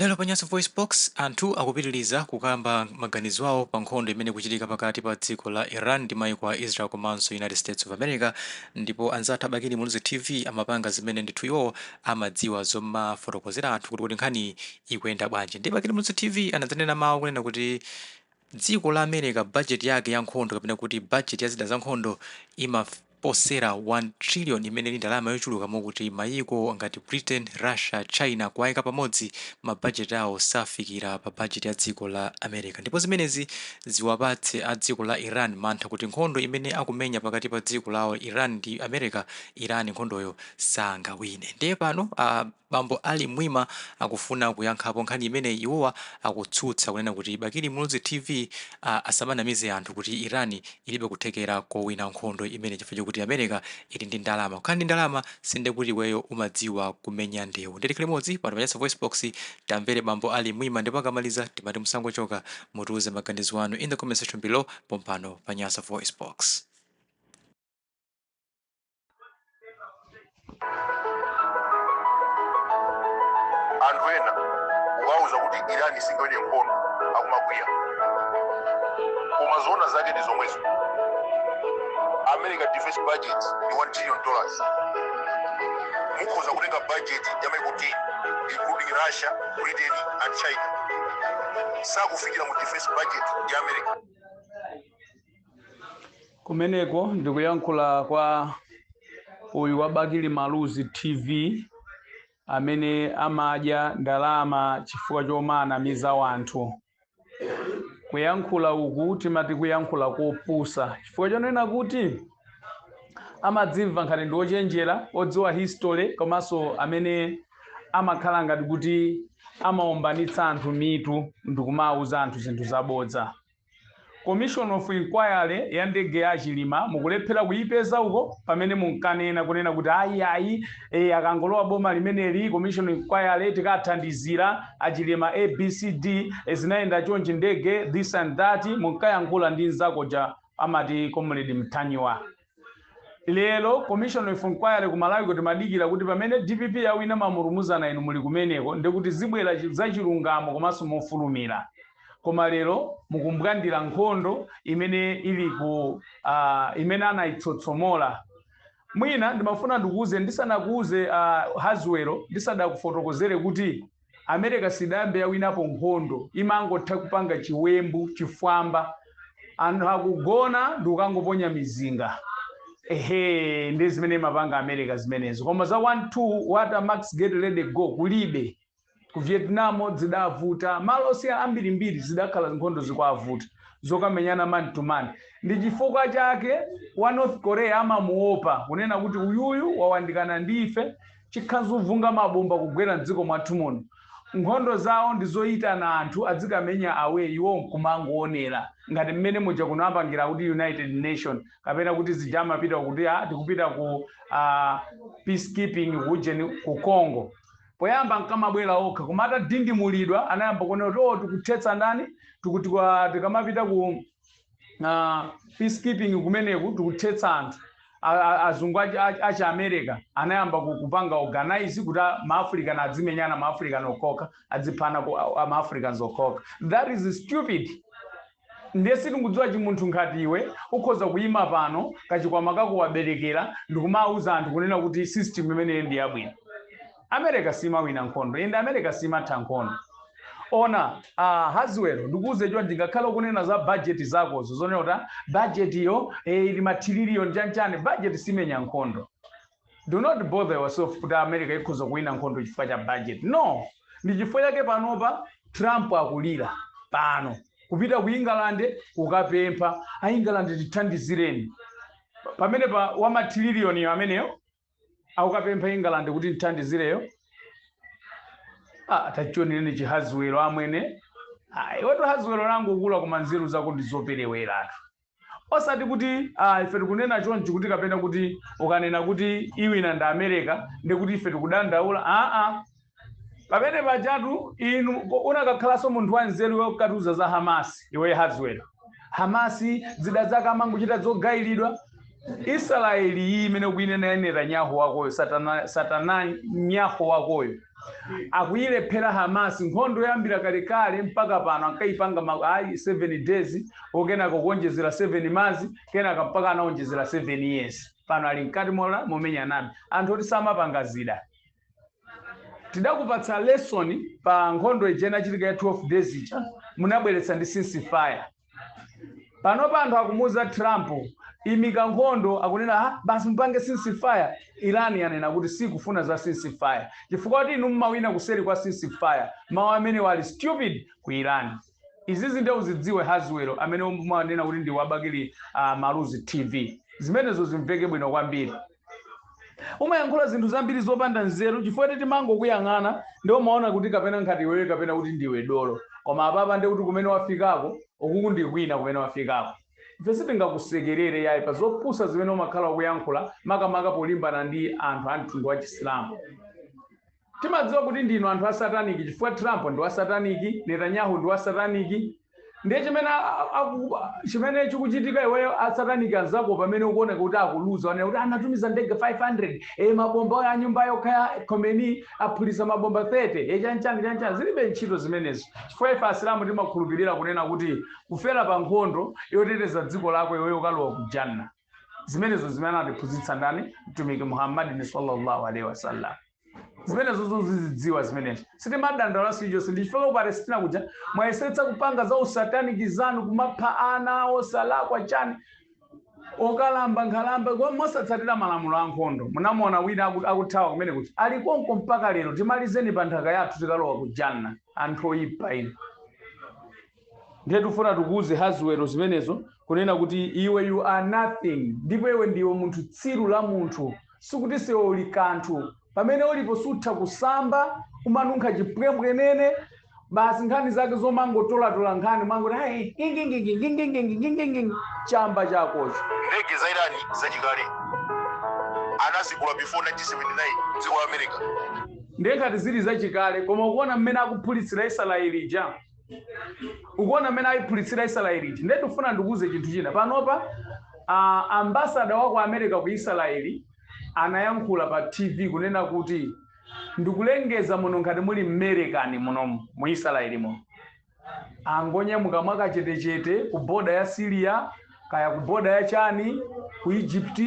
Lero pa Nyansa Voice Box anthu akupitiriza kukamba maganizo awo pa nkhondo imene kuchitika pakati pa dziko la Iran ndi mayiko a Israel komanso United States of America, ndipo anzathu abakili Muluzi TV amapanga zimene ndithu iwo amadziwa zomafotokozera anthu kuti nkhani ikuyenda bwanji. Ndi bakili Muluzi TV anadzanena mawu kunena kuti dziko la America budget yake ya nkhondo kapena kuti budget ya zida za nkhondo imaposera 1 trillion imene ni ndalama yochuluka mokuti mayiko ngati Britain, Russia, China kuwayika pamodzi mabudget awo safikira pa budget ya dziko la America, ndipo zimenezi ziwapatse a dziko la Iran mantha kuti nkhondo imene akumenya pakati pa dziko lawo Iran ndi America, Iran nkhondoyo sangawine. Ndiye pano Bambo Ali Mwima akufuna kuyankhapo nkhani imene iwowa akutsutsa kunena kuti bakili Muluzi TV asamanamize anthu kuti Iran ilibe kuthekera kowina nkhondo imene chifukwa kuti America ili ndi ndalama. Kukhala ndi ndalama sinde kuti iweyo umadziwa kumenya ndewu. Ndili limodzi pano pa Nyansa Voice Box tamvere Bambo Ali Mwima, ndipo akamaliza timati musangochoka mutiuze maganizo anu in the comment section below pompano pa Nyansa Voice Box. Anthu ena ukauza kuti Iran isingawine nkhondo akumakwiya, koma zona zake ndi zomwezo. America defense budget ni $1 trillion. Mukhoza kutenga budget ya mayiko 10 including Russia, Britain and China, sakufikira mu defense budget ya America. Kumeneko ndikuyankhula kwa uyu wa Bakili Muluzi TV amene amadya ndalama chifukwa chomanamiza wanthu. Kuyankhula uku timati kuyankhula kopusa chifukwa chonena kuti amadzimva nkhani ndi ochenjera odziwa history komanso amene amakhala ngati kuti amaombanitsa anthu mitu ndikumauza anthu zinthu zabodza. Commission of Inquiry ya ndege ya Chilima mukulephera kuyipeza uko pamene munkanena kunena kuti ayi akangolowa boma limeneli Commission of Inquiry tikathandizira Achilima ABCD zinayenda chonchi ndege this and that munkayankhula ndi nzako ja amati Comrade Mthanyiwa. Lero Commission of Inquiry kumalawi kuti madikira kuti pamene DPP yawina mamurumuzana inu muli kumeneko ndikuti zibwera zachilungamo komanso mofulumira. Koma lero mukumbukandira nkhondo imene ili ku imene anayitsotsomola. Mwina ndimafuna ndikuuze ndisanakuuze Haswero ndisadakufotokozere kuti America sidambe yawinapo nkhondo imangotha kupanga chiwembu chifwamba anthu akugona ndikukangoponya mizinga. Ndi zimene mapanga America zimenezo. Koma za 1-2 what Max get ready go kulibe. Ku Vietnam zidavuta malo ambirimbiri zidakhala nkhondo zikwavuta zokamenyana man to man. Ndi chifukwa chake wa North Korea amamuopa kunena kuti uyuyu wawandikana ndife chikhazu vunga mabomba kugwera mdziko mwathu muno. Nkhondo zawo ndizoyitana anthu adzikamenya awe iwo nkumangoonera ngati mmene muja kunapangira kuti United Nation kapena kuti zijama pita kuti tikupita ku peacekeeping ku Congo. Poyamba nkamabwera okha kumata dindimulidwa anayamba kuona kuti tikuthetsa ndani tikamapita ku peacekeeping kumeneku tikuthetsa anthu azungu acha America anayamba kupanga organize kuti maafrika adzimenyana maafrika okhoka adziphana ku maafricans okhoka. That is stupid. Ndiye sitingudziwa chimunthu ngati iwe ukhoza kuyima pano kachikwama kako waberekera ndikumauza anthu kunena kuti system imene ndi yabwino. America simawina nkhondo ende America simatha nkhondo. Ona Haswero ndikuuze chwa ndingakhala kunena za budget zakozo zonena budget iyo ili matrillion chanchane budget simenya nkhondo. Do not bother yourself kuti America ikhoza kuwina nkhondo chifukwa cha budget. No, ndi chifukwa chake panopa Trump akulira pano kupita ku England ukapempha England tithandizireni pamene pa wa matrillion ameneyo akupempha England kuti tithandizireyo. Tachionere chihazwero amwene iweto hazwero langu kula koma nzeru zako ndizoperewera. Osati kuti ife tikunena chonchi kuti kapena kuti ukanena kuti iwina nda America ndikuti ife tikudandaula. Pamene pajatu inu unakakhalanso munthu wanzeru wokatuza za Hamas iwe Haswero. Hamas zida zake amangochita zogayilidwa. Israeli imene kuinena Netanyahu wakoyo satana nyaho wakoyo akuyilephera Hamas nkhondo yoyambira kalekale mpaka pano ankaipanga 7 days okenako kuonjezera 7 months kenaka mpaka anaonjezera 7 years pano ali mkati momenya nabe anthu oti samapanga zida. Tidakupatsa lesson pa nkhondo ijena chitika ya 12 days icha munabweretsa ndi ceasefire. Pano anthu akumuza Trump imika nkhondo akunena basi mpange ceasefire. Iran yanena kuti sikufuna za ceasefire chifukwa kuti inu mmawina kuseri kwa ceasefire mawu amene wali stupid ku Iran. Izizi ndio uzidziwe Haswell amene umanena kuti ndi wabakili Maluzi TV. Zimenezo zimveke bwino kwambiri. Umayankhula zinthu zambiri zopanda nzeru chifukwa kuti mango kuyang'ana ndio umaona kuti kapena ngati wewe kapena kuti ndiwe dolo. Koma apapa ndi kuti kumene wafikako ukuku ndi kwina kumene wafikako. Ife sitingakusekerere yayi pa zopusa zimene umakhala kuyankhula makamaka polimbana ndi anthu a mtundu wa Chisilamu. Timadziwa kuti ndinu anthu a sataniki chifukwa Trump ndi wa sataniki, Netanyahu ndi wa sataniki. Ndiye chimene chikuchitika iweyo a sataniki anzako pamene ukuona kuti akuluza wanena kuti anatumiza ndege 500 mabomba ya nyumba yokha Khomeini aphulisa mabomba 30 chanchani zilibe ntchito zimenezo. Chifukwa ife Asilamu timakhulupirira kunena kuti kufera pa nkhondo yoteteza dziko lako iweyo ukalowa ku Janna. Zimenezo zimene atiphunzitsa ndani mtumiki Muhammad sallallahu alaihi wasallam. Zimenezo zozidziwa zimenezo. Sitimadandala sijonse ndichifika ku Palestina kuja mwayesetsa kupanga za usataniki zanu kumapha ana osalakwa chani okalamba nkhalamba kwa mosatsatira malamulo a nkhondo. Munamuona wina akuthawa kumene kuti alikonko mpaka lero timalizeni pa nthaka yathu tikalowa ku Janna anthu oyipa ino. Ndiye tufuna tukuze Haswell zimenezo kunena kuti iwe you are nothing ndipo iwe ndiwe munthu tsiru la munthu sikuti sewe uli kanthu. Pamene ulipo sutha kusamba kumanunkha chipwempwenene basi nkhani zake zomangotola nkhani mangoti chamba chakocho. Ndege za Irani zachikale anazigula before 1979 dziko la America. Ndiye ngati zili zachikale koma ukuona mmene akuphulitsira Israeli ija. Ukuona mmene ayiphulitsira Israeli ija. Ndiye tufuna ndikuze chinthu china panopa ambassador wa ku America ku Israeli anayankhula pa TV kunena kuti ndikulengeza muno ngati muli American muno mu Israeli muno angonyamuka mwakachetechete ku border ya Syria kaya ku border ya chani ku Egypt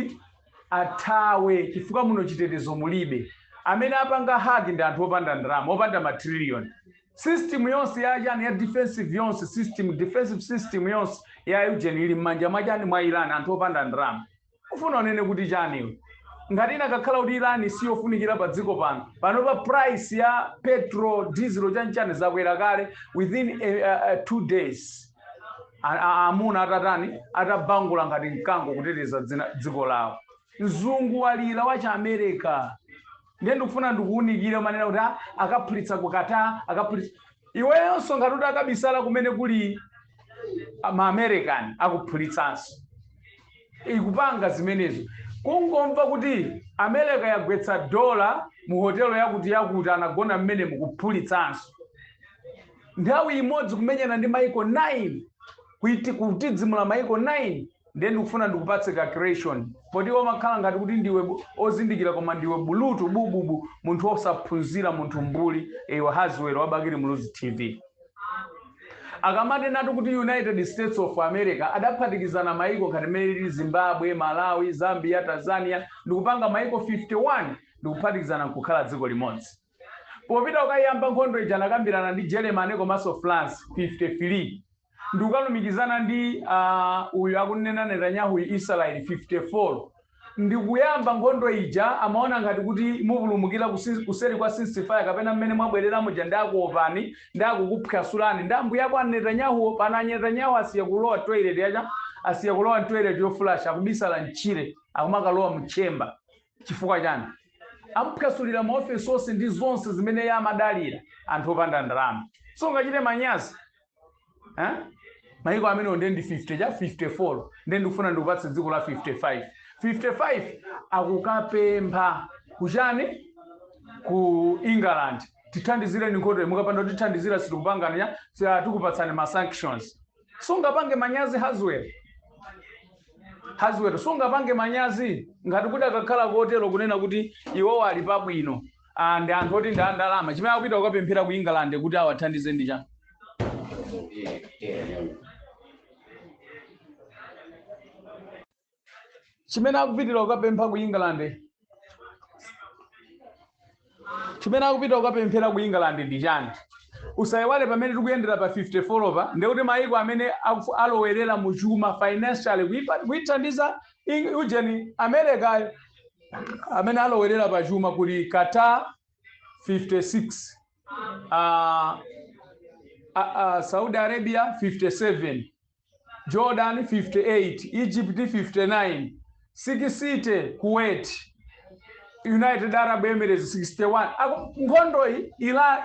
athawe chifukwa muno chitetezo mulibe. Amene apanga haki ndi anthu opanda ndalama opanda matrillion. System yonse ya chani ya defensive yonse defensive system yonse ya Eugene ili mmanja mwachani mwa Iran anthu opanda ndalama. Ufuna unene kuti chani ngati inakakhala kuti Iran siyofunikira pa dziko pano pa price ya petrol diesel chanchani zakwera kale within 2 days. Amuna atatani atabangula ngati mkango kuteteza dziko lawo. Mzungu walira wa cha America. Ndiye ndikufuna ndikuunikire manena kuti akaphulitsa kukata akaphulitsa. Iweyonso ngati kuti akabisala kumene kuli ma American akuphulitsanso. Ikupanga zimenezo. Kungomva kuti America yagwetsa dola mu hotelo yakuti anagona mmene mukuphulitsanso. Nthawi imodzi kumenyana ndi maiko 9 kutidzimula maiko 9. Ndiye ndikufuna ndikupatse calculation poti omakhala ngati kuti ndiwe ozindikira koma ndiwe bulutu bububu munthu osaphunzira munthu mbuli ewa Haswell wabakili Maluzi TV. Akamati natu kuti United States of America adaphatikizana maiko ngati mmene Zimbabwe, Malawi, Zambia, Tanzania ndikupanga maiko 51 ndikuphatikizana kukhala dziko limodzi. Popita ukayamba nkhondo ija anakambirana ndi Germany komanso France 53 ndikalumikizana ndi uyu akunena Netanyahu Israel 54. Ndikuyamba nkhondo ija amaona ngati kuti mupulumukira kuseri kwa ceasefire kapena mmene mwabwerera muja ndakuopani ndakukuphwasulani ndambuya kwa Netanyahu pana Netanyahu asiya kulowa toilet yacha asiya kulowa toilet yoflash akubisala mchire akumakalowa mchemba chifukwa chani amphwasulira maofesi onse ndi zonse zimene yamadalira anthu opanda ndalama. So ngachite manyazi maiko amene ndi 50 ja 54 ndiye ndikufuna ndikupatse dziko la 55 akukapempha kuchani ku England tithandizire nkhondo mukapanda tithandizira sitikupangana tikupatsani ma sanctions. Sungapange manyazi Haswell sungapange manyazi ngati kuti akakhala kotero kunena kuti iwo ali pabwino and anthu oti ndi andalama chimene akupita kukapemphera ku England kuti awathandize ndi chani. Chimene akupitira kukapempha ku England ndi chani. Usayiwale pamene tikuyendera pa 54 pa ndekuti mayiko amene alowerera mu chuma financially kuyithandiza ujeni America amene alowerera pa chuma kuli Qatar 56, Saudi Arabia 57, Jordan 58, Egypt 59, 60 Kuwait, United Arab Emirates 61. Nkhondo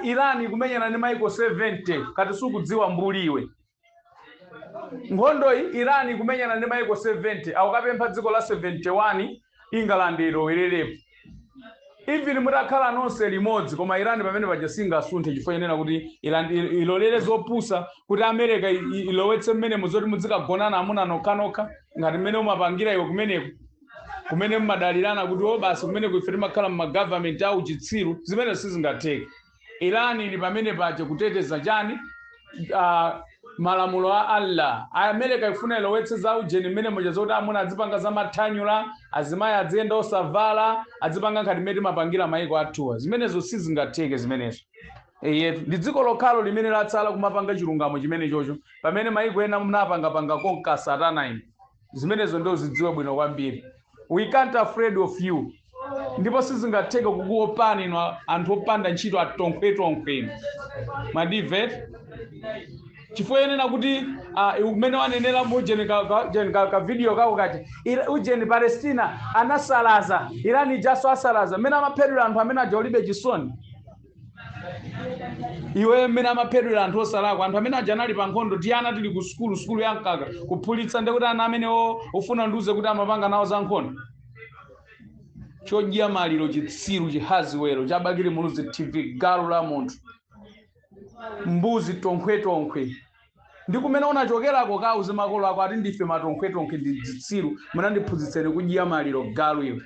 Iran kumenyana ndi maiko 70 kati sukudziwa mbuliwe. Nkhondo Iran kumenyana ndi maiko 70 akukapempha dziko la 71 England ilowererepo. Even mutakhala nonse limodzi koma Iran pamene paja singasunthe chifukwa yenera kuti Iran ilolere zopusa kuti America ilowetse mmene muzoti muzikagonana amuna nokanoka ngati mmene umapangira iwe kumene mmadalirana kuti basi kumene kuifere makhala mu government au chitsiru zimene sizingatheke. Iran ili pamene paja kuteteza chani malamulo a Allah. America ifuna ilowetse za ujeni mmene moja zoti amuna azipanga za mathanyula azimayi aziyenda osavala azipanga ngati mmene mapangira mayiko athuwa zimenezo sizingatheke zimenezo. Ndi dziko lokhalo limene latsala kumapanga chilungamo chimene chocho pamene mayiko ena munapanga konka satana ine zimenezo ndo zidziwe bwino kwambiri. We can't afraid of you. Ndipo sizingatheke kukuopani ino anthu opanda ntchito atonkwe. Madivet chifukwa yenena kuti umene wanenera mujeni ka video kako kati ujeni Palestina anasalaza Irani jaso asalaza mena amapedula anthu amene aja ulibe chisoni. Iwe mena amapedula anthu osalakwa anthu amene aja anali pa nkhondo tiyana tili ku skulu yankaka kuphulitsa ndekuti ana amene ofuna nduze kuti amapanga nawo za nkhondo. Chodya maliro chitsiru chihaziwero chabakire Muluzi TV galu la munthu mbuzi tonkwe. Ndi kumene unachokerako kauze makolo ako ati ndife matonkhwe ndi zitsiru munandiphunzitseni kudya maliro galu iwe.